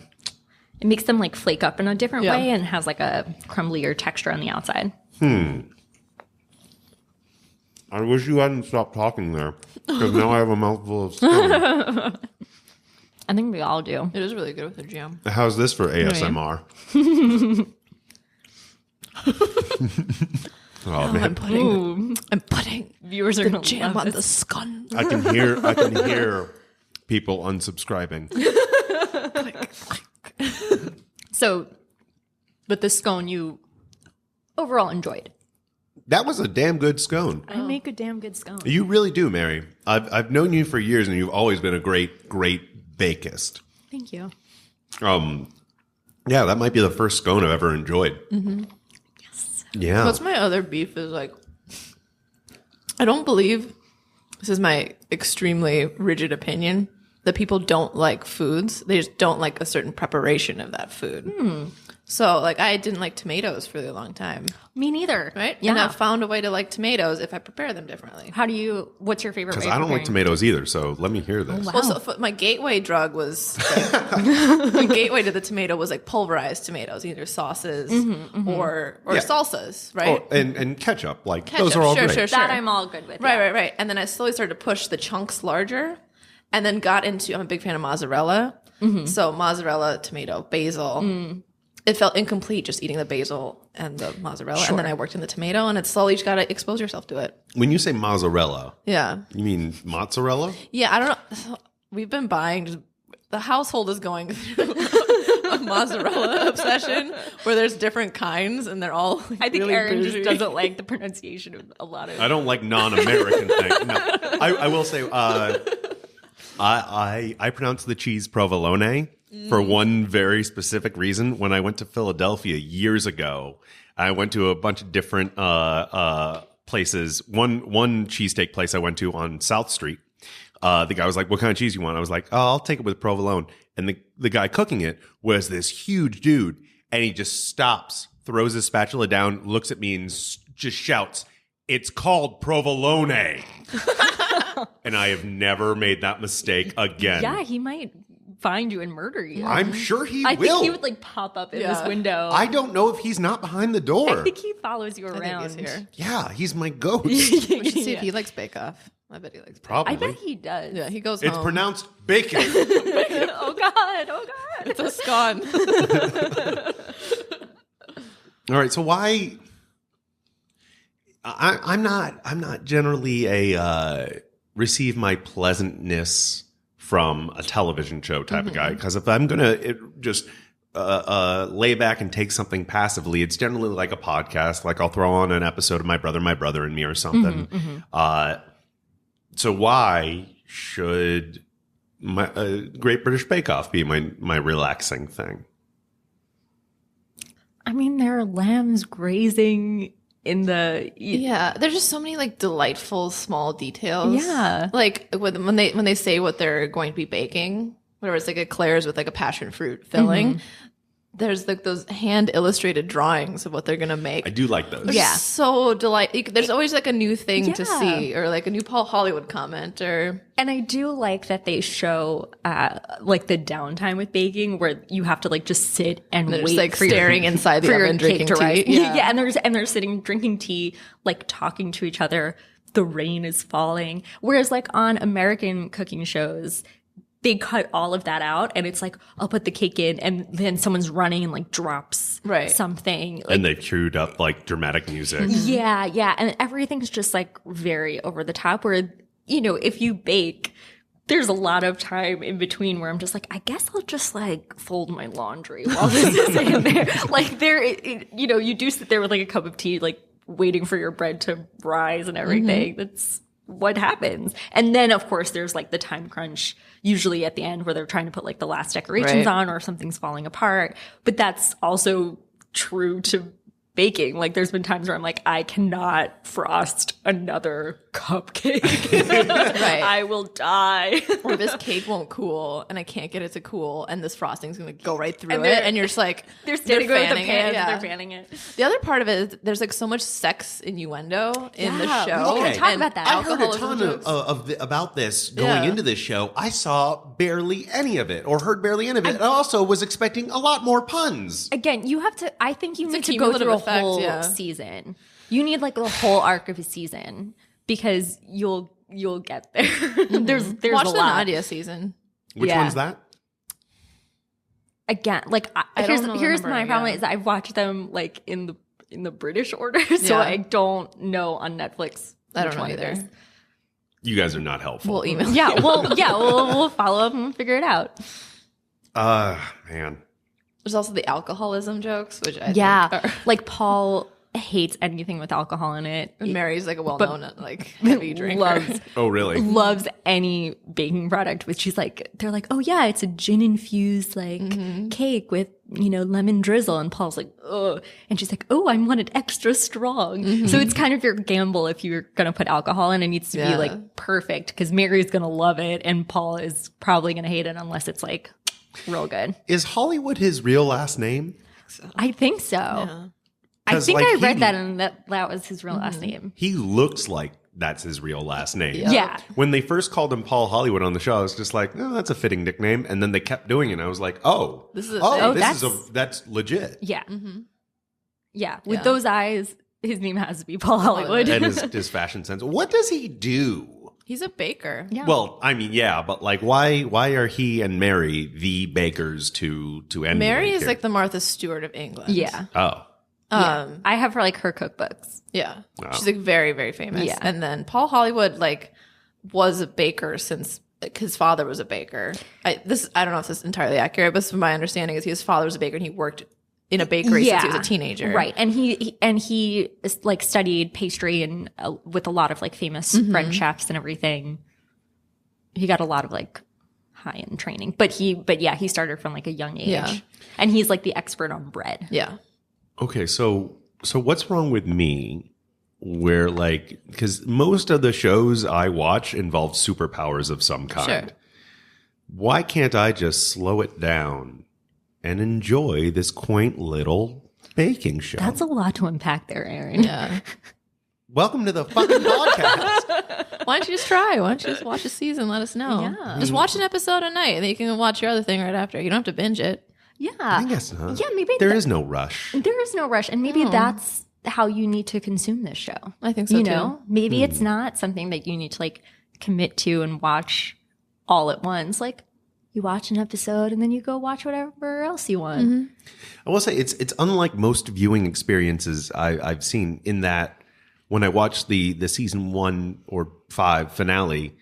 makes them like flake up in a different way and has like a crumblier texture on the outside. I wish you hadn't stopped talking there, because now I have a mouthful of scone. I think we all do. It is really good with the jam. How's this for ASMR? Oh man, I'm putting Viewers are the gonna jam love on this. the scone. I can hear people unsubscribing. So, but the scone you overall enjoyed. That was a damn good scone. I make a damn good scone. You really do, Mary. I've known you for years, and you've always been a great bakist. Thank you. Yeah, that might be the first scone I've ever enjoyed. Yes. Yeah. What's my other beef is like, I don't believe, this is my extremely rigid opinion, that people don't like foods. They just don't like a certain preparation of that food. So like I didn't like tomatoes for a long time, Me neither. right? Yeah. And I found a way to like tomatoes if I prepare them differently. What's your favorite way? Because I don't like tomatoes either, so let me hear this. Well, so my gateway drug was like, my gateway to the tomato was like pulverized tomatoes, either sauces or Yeah. salsas, right? Oh, and ketchup, like Ketchup, those are all sure, great. sure, sure. That I'm all good with. Right. And then I slowly started to push the chunks larger and then got into, I'm a big fan of mozzarella. So mozzarella, tomato, basil. It felt incomplete just eating the basil and the mozzarella. And then I worked in the tomato and it's slowly you just got to expose yourself to it. When you say mozzarella, Yeah. you mean mozzarella? Yeah. I don't know. So we've been buying, the household is going through a mozzarella obsession where there's different kinds and they're all like, I think really Aaron bougie. just doesn't like the pronunciation of a lot of. I don't like non-American things. No, I will say I pronounce the cheese provolone for one very specific reason. When I went to Philadelphia years ago, I went to a bunch of different places. One cheesesteak place I went to on South Street. The guy was like, "What kind of cheese you want?" I was like, "Oh, I'll take it with provolone." And the guy cooking it was this huge dude, and he just stops, throws his spatula down, looks at me, and just shouts, "It's called provolone." And I have never made that mistake again. Yeah, he might find you and murder you. I'm sure he I will. think he would like pop up in this window. I don't know if he's not behind the door. I think he follows you I think around. he's here. Yeah, he's my ghost. We should see if he likes Bake Off. I bet he likes Bake Off. Probably. I bet he does. Yeah, he goes It's home. pronounced bacon. Oh God! Oh God! It's a scone. All right, so why? I'm not generally a receive my pleasantness from a television show type of guy, because if I'm gonna just lay back and take something passively, it's generally like a podcast. Like I'll throw on an episode of My Brother and Me or something. So why should my Great British Bake Off be my relaxing thing? I mean, there are lambs grazing in the. Yeah, there's just so many like delightful small details. Yeah. Like when they say what they're going to be baking, whatever it's like eclairs with like a passion fruit filling. There's like those hand illustrated drawings of what they're gonna make. I do like those. They're so delightful. There's always like a new thing to Yeah. see, or like a new Paul Hollywood comment, or And I do like that they show like the downtime with baking, where you have to like just sit and they're wait just like for staring your, inside the for your oven cake drinking to rise. tea. Yeah, and they're sitting drinking tea, like talking to each other. The rain is falling. Whereas like on American cooking shows, they cut all of that out, and it's like, I'll put the cake in, and then someone's running and like drops something. Like, And they've queued up like dramatic music. yeah, and everything's just like very over the top. Where, you know, if you bake, there's a lot of time in between where I'm just like, I guess I'll just like fold my laundry while this is in there. Like you know, you do sit there with like a cup of tea, like waiting for your bread to rise and everything. That's what happens. And then of course there's like the time crunch usually at the end where they're trying to put like the last decorations on or something's falling apart. But that's also true to baking. Like there's been times where I'm like, I cannot frost another cupcake. Right. I will die. Or this cake won't cool and I can't get it to cool and this frosting's going to go right through And it. And you're just like, they're standing there with the fanning pans, it. Yeah. they're fanning it. The other part of it is there's like so much sex innuendo in the Yeah, show. we didn't talk about that. I heard a Alcoholism ton jokes. about this going Yeah. into this show. I saw barely any of it or heard barely any of it. I also was expecting a lot more puns. Again, you have to, I think you It's a need to go through a cumulative effect, whole yeah. season. You need like the whole arc of a season because you'll get there. There's Watch a the lot. Nadia season. Which Yeah. one's that? Again, like I here's don't know here's the my number, problem yeah. is I've watched them like in the British order, so Yeah. I don't know on Netflix. I don't which know one it either. is. You guys are not helpful. We'll email. Yeah, we'll follow up and figure it out. Man. There's also the alcoholism jokes, which I think Yeah, are, like Paul hates anything with alcohol in it. Mary's like a well-known like heavy drinker. Oh, really? Loves any baking product, which she's like, they're like, oh yeah, it's a gin infused like cake with, you know, lemon drizzle. And Paul's like, oh, and she's like, oh, I want it extra strong. So it's kind of your gamble if you're going to put alcohol in, it needs to be Yeah. like perfect because Mary's going to love it and Paul is probably going to hate it unless it's like real good. Is Hollywood his real last name? I think so. Yeah. I 'Cause, think like, I he- read that and that was his real last name. He looks like that's his real last name. Yeah. When they first called him Paul Hollywood on the show, I was just like, oh, that's a fitting nickname. And then they kept doing it. And I was like, oh, This is a oh, thing. that's legit. Yeah. Yeah. With Yeah. those eyes, his name has to be Paul Hollywood. And his fashion sense. What does he do? He's a baker. Yeah. Well, I mean, yeah, but like, why are he and Mary the bakers to emulate Mary is here? like the Martha Stewart of England. Yeah. Oh, I have like her cookbooks. Yeah. Wow. She's like very, very famous. Yeah. And then Paul Hollywood like was a baker since like, his father was a baker. I don't know if this is entirely accurate, but from my understanding is his father was a baker and he worked in a bakery since he was a teenager. Right. And he like studied pastry and with a lot of like famous French chefs and everything. He got a lot of like high end training, but yeah, he started from like a young age. Yeah. And he's like the expert on bread. Yeah. okay. So what's wrong with me? Where like, because most of the shows I watch involve superpowers of some kind. Sure. Why can't I just slow it down and enjoy this quaint little baking show? That's a lot to unpack there, Aaron. Yeah. Welcome to the fucking podcast. Why don't you just try? Why don't you just watch a season? Let us know. Yeah. Just watch an episode a night and then you can watch your other thing right after. You don't have to binge it. Yeah. I guess not. Yeah, maybe there is no rush. There is no rush. And maybe that's how you need to consume this show. I think so You too. know, maybe it's not something that you need to like commit to and watch all at once. Like you watch an episode and then you go watch whatever else you want. I will say it's unlike most viewing experiences I've seen in that when I watched the season 1 or 5 finale,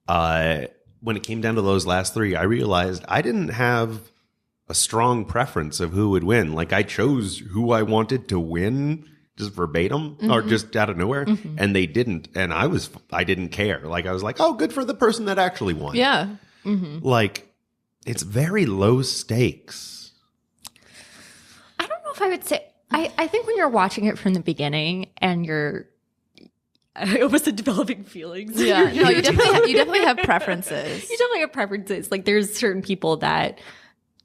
when it came down to those last 3, I realized I didn't have a strong preference of who would win. Like I chose who I wanted to win just verbatim or just out of nowhere, and they didn't. And I didn't care. Like I was like, oh, good for the person that actually won. Yeah. Like it's very low stakes. I don't know if I would say, I think when you're watching it from the beginning and I almost said developing feelings. Yeah. No, you definitely have preferences. You definitely have preferences. Like there's certain people that,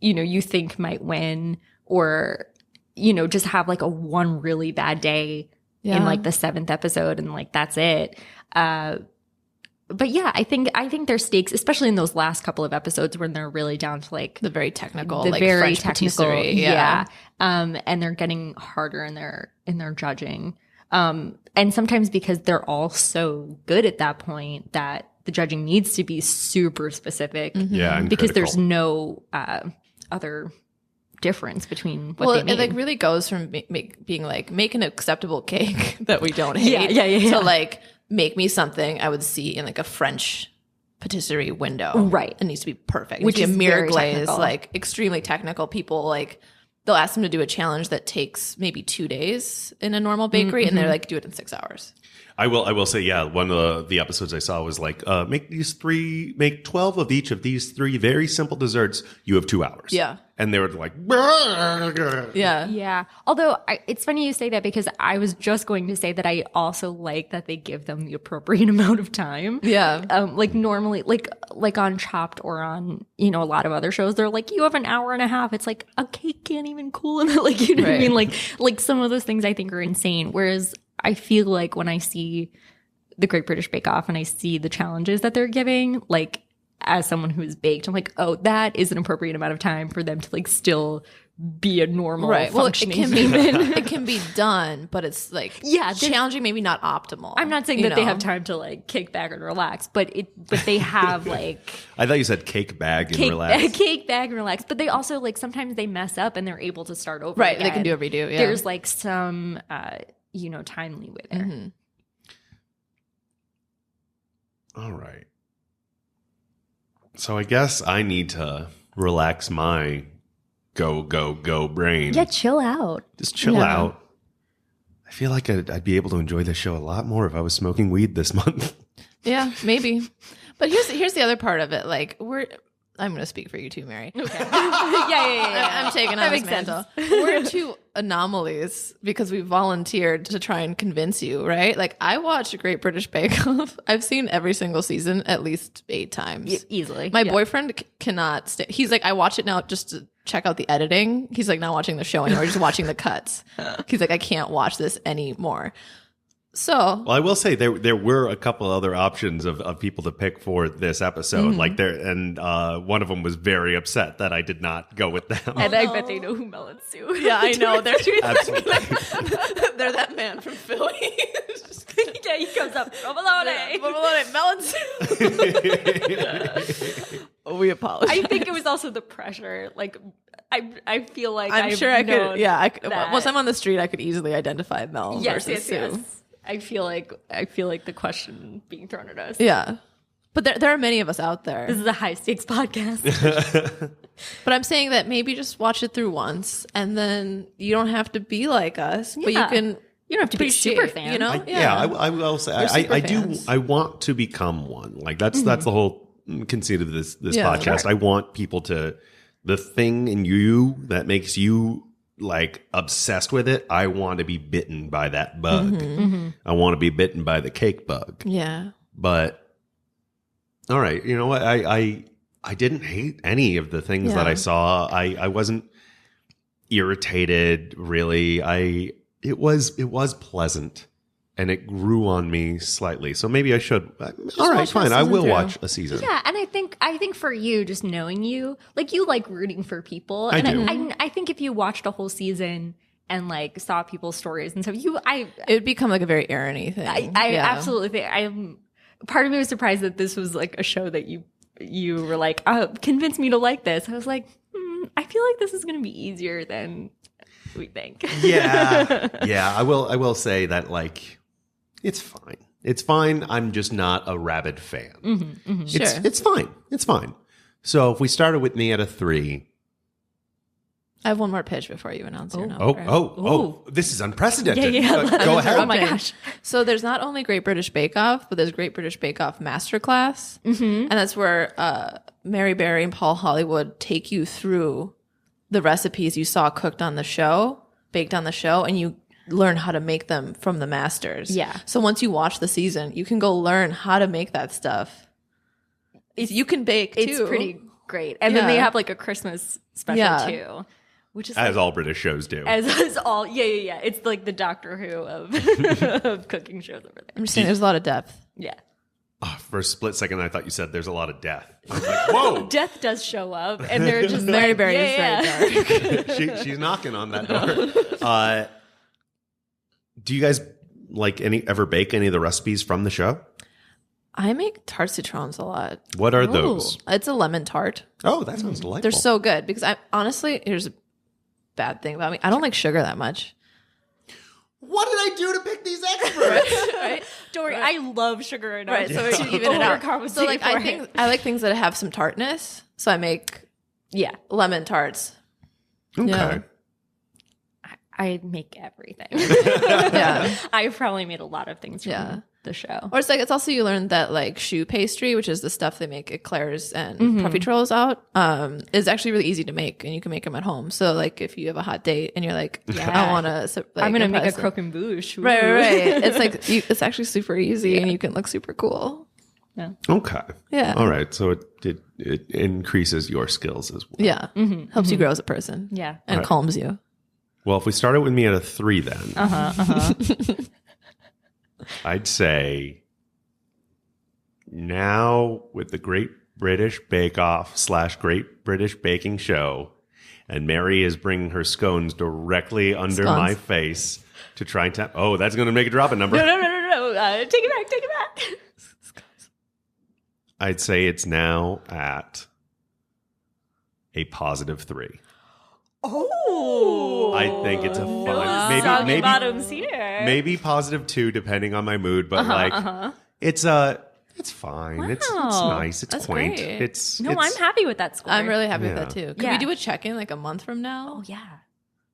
you know, you think might win or, you know, just have like a one really bad day in like the 7th episode and like that's it. But yeah, I think there's stakes, especially in those last couple of episodes when they're really down to like The very technical, the like very French technical, patisserie. yeah. And they're getting harder in their judging. And sometimes because they're all so good at that point that the judging needs to be super specific. Yeah, and Because critical. there's no other difference between what Well, they it made. like really goes from being like make an acceptable cake that we don't hate Yeah. to like make me something I would see in like a French patisserie window. Right. It needs to be perfect. It Which needs to is be a mirror very glaze, technical. like extremely technical. People like they'll ask them to do a challenge that takes maybe 2 days in a normal bakery, and they're like, do it in 6 hours. I will say, yeah, one of the episodes I saw was like, make 12 of each of these 3 very simple desserts. You have 2 hours. Yeah. And they were like, Yeah. Yeah. Although it's funny you say that because I was just going to say that I also like that they give them the appropriate amount of time. Yeah. Like normally, like on Chopped or on, a lot of other shows, they're like, you have an hour and a half. It's like a cake can't even cool in it. Like, you know what I Right. mean? Like some of those things I think are insane. Whereas I feel like when I see the Great British Bake Off and I see the challenges that they're giving, like as someone who is baked, I'm like, oh, that is an appropriate amount of time for them to like still be a normal functioning human. It can be done, but it's like challenging, maybe not optimal. I'm not saying that they have time to like kick back and relax, but they have like I thought you said cake bag and relax. cake bag and relax. But they also like sometimes they mess up and they're able to start over. Right, again. they can do a redo. Yeah. There's like some time leeway there. Mm-hmm. All right. So I guess I need to relax my go brain. Yeah, chill out. Just chill Yeah. out. I feel like I'd be able to enjoy this show a lot more if I was smoking weed this month. Yeah, maybe. But here's the other part of it. Like I'm going to speak for you too, Mary. Okay. yeah. I'm taking on this mantle. We're 2 anomalies because we volunteered to try and convince you, right? Like I watched Great British Bake Off. I've seen every single season at least 8 times. Easily. My boyfriend cannot stay. He's like, I watch it now just to check out the editing. He's like, not watching the show anymore, just watching the cuts. He's like, I can't watch this anymore. So, Well, I will say there were a couple other options of people to pick for this episode. Like one of them was very upset that I did not go with them. And I bet they know who Melon Sue. yeah, I know. They're Absolutely. they're that man from Philly. yeah, he comes up. Provolone. We apologize. I think it was also the pressure. Like, I feel like I'm sure I could. Yeah, I could, that- once I'm on the street, I could easily identify Mel versus Sue. Yes. I feel like the question being thrown at us. Yeah, but there are many of us out there. This is a high stakes podcast. But I'm saying that maybe just watch it through once, and then you don't have to be like us, but you Yeah. can. You don't have to be a super appreciate, fan. you know? I will say They're super I do. fans. I want to become one. Like that's the whole conceit of this Yeah, podcast. sure. I want people the thing in you that makes you like obsessed with it. I want to be bitten by that bug. I want to be bitten by the cake bug. Yeah. But all right, you know what? I didn't hate any of the things that I saw. I wasn't irritated really. It was pleasant and it grew on me slightly. So maybe I should. All right, watch fine. the I season will through. watch a season. Yeah, and I think for you, just knowing you, like you like rooting for people, I and do. I think if you watched a whole season and like saw people's stories and stuff, It would become like a very Aaron-y thing. I Yeah. absolutely think part of me was surprised that this was like a show that you were like, convince me to like this. I was like, I feel like this is going to be easier than we think. Yeah. I will say that like it's fine. It's fine. I'm just not a rabid fan. Sure. It's fine. It's fine. So if we started with me at a 3. I have one more pitch before you announce your number. Oh, this is unprecedented. Yeah. Go ahead. Oh my gosh. So there's not only Great British Bake Off, but there's Great British Bake Off Masterclass. And that's where Mary Berry and Paul Hollywood take you through the recipes you saw cooked on the show, baked on the show, and you learn how to make them from the masters. Yeah. So once you watch the season, you can go learn how to make that stuff. You can bake too. It's pretty great. And then they Yeah. have like a Christmas special Yeah. too, which is As like, all British shows do. as all yeah. It's like the Doctor Who of of cooking shows over there. I'm just saying there's a lot of depth. Yeah. Oh, for a split second, I thought you said there's a lot of death. I was like, whoa. Death does show up, and they're just Mary like, Berry yeah, is very dark. She's knocking on that door. Do you guys like ever bake any of the recipes from the show? I make tart citrons a lot. What are those? It's a lemon tart. Oh, that sounds delightful. They're so good because I honestly, here's a bad thing about me. I don't like sugar that much. What did I do to pick these experts? Right? Don't worry, I love sugar enough. Right. So to even it out. overcompensate So like for I it. think I like things that have some tartness. So I make lemon tarts. Okay. Yeah. I make everything. Yeah. I've probably made a lot of things from Yeah. the show. Or it's also you learn that like choux pastry, which is the stuff they make eclairs and profiteroles out, is actually really easy to make, and you can make them at home. So like if you have a hot date and you're like, I want to, I'm gonna make a croquembouche. Right. It's like it's actually super easy, and you can look super cool. Yeah. Okay. Yeah. All right. So it increases your skills as well. Yeah, helps you grow as a person. Yeah. And Right. calms you. Well, if we started with me at a 3 then. I'd say now with the Great British Bake Off / Great British Baking Show, and Mary is bringing her scones directly under my face to try and tap. Oh, that's going to make a drop in number. No. Take it back. I'd say it's now at a +3. Oh, I think it's a fun. Soggy bottoms here. Maybe +2 depending on my mood, but it's fine. Wow. It's nice. It's That's quaint. great. I'm happy with that score. I'm really happy with Yeah. that too. Can Yeah. we do a check-in like a month from now? Oh yeah.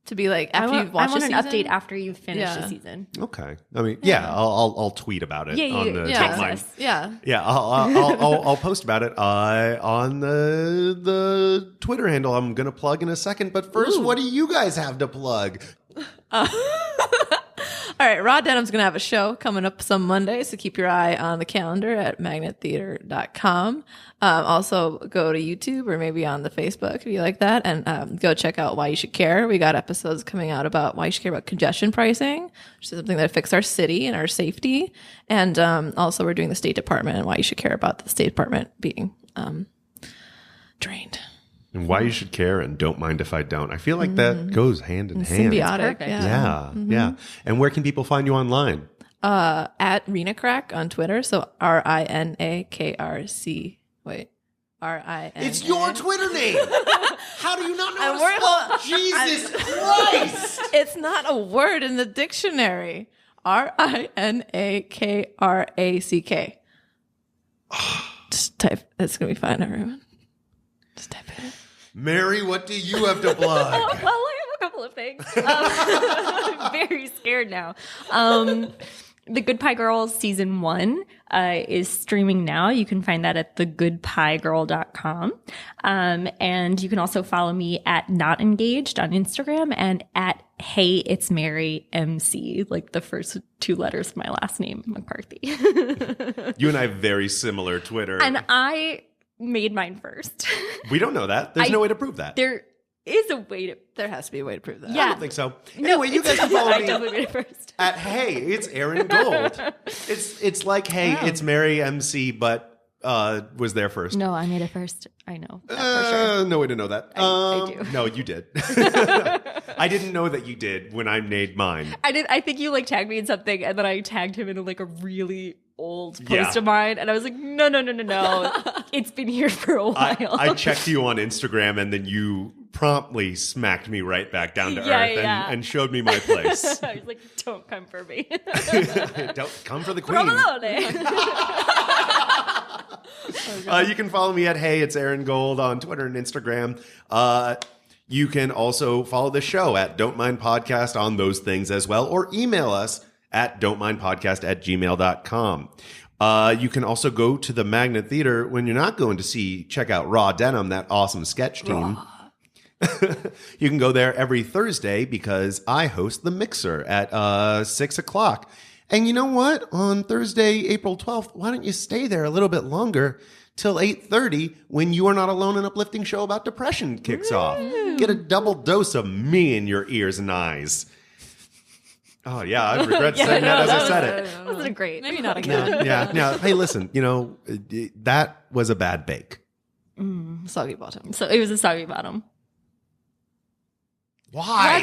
To be like I after want, you've watched I want the an season? update after you've finished the Yeah. season. Okay. I mean, yeah, I'll tweet about it on the text Don't us. Yeah. Yeah, I'll post about it on the Twitter handle. I'm gonna plug in a second, but first, what do you guys have to plug? All right, Raw Denim's going to have a show coming up some Monday, so keep your eye on the calendar at magnettheater.com. Also, go to YouTube or maybe on the Facebook if you like that, and go check out Why You Should Care. We got episodes coming out about why you should care about congestion pricing, which is something that affects our city and our safety. And also, we're doing the State Department and why you should care about the State Department being drained. And why you should care and don't mind if I don't. I feel like that goes hand in hand. Symbiotic. perfect. Yeah. And where can people find you online? At RinaCrack on Twitter. So RINAKRC. Wait. RIN. It's your Twitter name. How do you not know I'm how to spell? Jesus Christ! It's not a word in the dictionary. RINAKRACK. Just type. It's gonna be fine, everyone. Just type it in. Mary, what do you have to plug? Well, I have a couple of things. I'm very scared now. The Good Pie Girls season 1 is streaming now. You can find that at thegoodpiegirl.com. And you can also follow me at notengaged on Instagram and at Hey It's Mary MC, like the first 2 letters of my last name, McCarthy. You and I have very similar Twitter. And I made mine first. We don't know that. There's no way to prove that. There is a way to. There has to be a way to prove that. I Yeah. don't think so. Anyway, you guys can follow I me definitely made it first. at Hey, it's Aaron Gold. It's like Hey, it's Mary MC, but was there first. No, I made it first. I know. That for sure. No way to know that. I do. No, you did. I didn't know that you did when I made mine. I did. I think you like tagged me in something, and then I tagged him in like a really old post Yeah. of mine, and I was like, no. It's been here for a while. I checked you on Instagram, and then you promptly smacked me right back down to Yeah, earth yeah. And showed me my place. I was like, don't come for me. Don't come for the queen. Provolone. You can follow me at Hey, it's Aaron Gold on Twitter and Instagram. You can also follow the show at Don't Mind Podcast on those things as well, or email us at don'tmindpodcast@gmail.com. You can also go to the Magnet Theater when you're not going to check out Raw Denim, that awesome sketch team. You can go there every Thursday because I host The Mixer at 6 o'clock. And you know what? On Thursday, April 12th, why don't you stay there a little bit longer till 8:30 when You Are Not Alone, an uplifting show about depression kicks off. Get a double dose of me in your ears and eyes. Oh, yeah, I regret saying that as I said it. Wasn't it great? Maybe not again. Yeah. Now, hey, listen, that was a bad bake. Soggy bottom. So it was a soggy bottom. Why?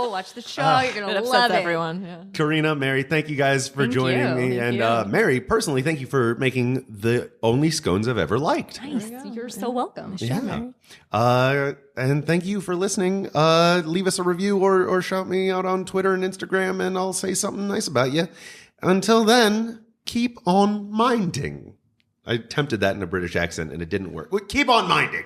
Watch the show. You're going It to upsets love it. everyone. Yeah. Karina, Mary, thank you guys for Thank joining you. me. Thank And Mary, personally, thank you for making the only scones I've ever liked. Nice. You're so welcome. Yeah. And thank you for listening. Leave us a review or shout me out on Twitter and Instagram, and I'll say something nice about you. Until then, keep on minding. I attempted that in a British accent, and it didn't work. Keep on minding.